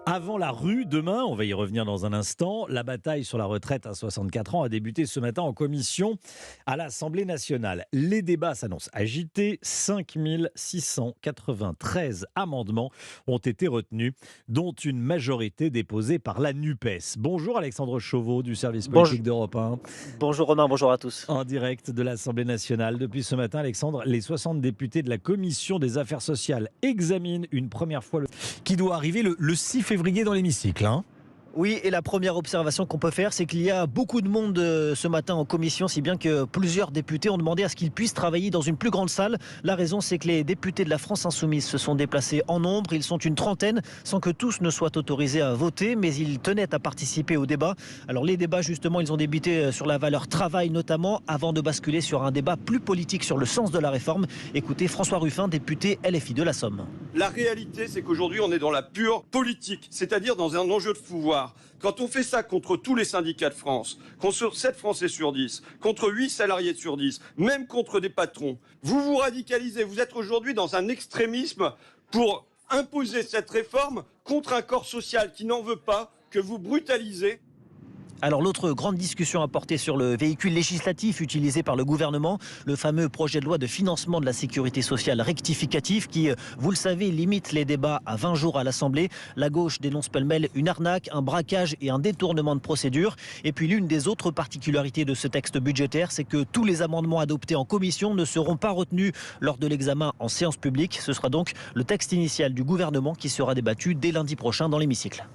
Avant la rue, demain, on va y revenir dans un instant, la bataille sur la retraite à 64 ans a débuté ce matin en commission à l'Assemblée nationale. Les débats s'annoncent agités. 5693 amendements ont été retenus, dont une majorité déposée par la NUPES. Bonjour Alexandre Chauveau du service Bonjour, politique d'Europe 1. bonjour Romain, bonjour à tous. En direct de l'Assemblée nationale. Depuis ce matin, Alexandre, les 60 députés de la Commission des affaires sociales examinent une première fois qui doit arriver le 6 février dans l'hémicycle. Oui, et la première observation qu'on peut faire, c'est qu'il y a beaucoup de monde ce matin en commission, si bien que plusieurs députés ont demandé à ce qu'ils puissent travailler dans une plus grande salle. La raison, c'est que les députés de la France Insoumise se sont déplacés en nombre. Ils sont une trentaine, sans que tous ne soient autorisés à voter, mais ils tenaient à participer au débat. Alors les débats, justement, ils ont débuté sur la valeur travail notamment, avant de basculer sur un débat plus politique sur le sens de la réforme. Écoutez François Ruffin, député LFI de la Somme. La réalité, c'est qu'aujourd'hui, on est dans la pure politique, c'est-à-dire dans un enjeu de pouvoir. Quand on fait ça contre tous les syndicats de France, contre 7 Français sur 10, contre 8 salariés sur 10, même contre des patrons, vous vous radicalisez. Vous êtes aujourd'hui dans un extrémisme pour imposer cette réforme contre un corps social qui n'en veut pas, que vous brutalisez. Alors l'autre grande discussion a porté sur le véhicule législatif utilisé par le gouvernement, le fameux projet de loi de financement de la sécurité sociale rectificatif qui, vous le savez, limite les débats à 20 jours à l'Assemblée. La gauche dénonce pêle-mêle une arnaque, un braquage et un détournement de procédure. Et puis l'une des autres particularités de ce texte budgétaire, c'est que tous les amendements adoptés en commission ne seront pas retenus lors de l'examen en séance publique. Ce sera donc le texte initial du gouvernement qui sera débattu dès lundi prochain dans l'hémicycle.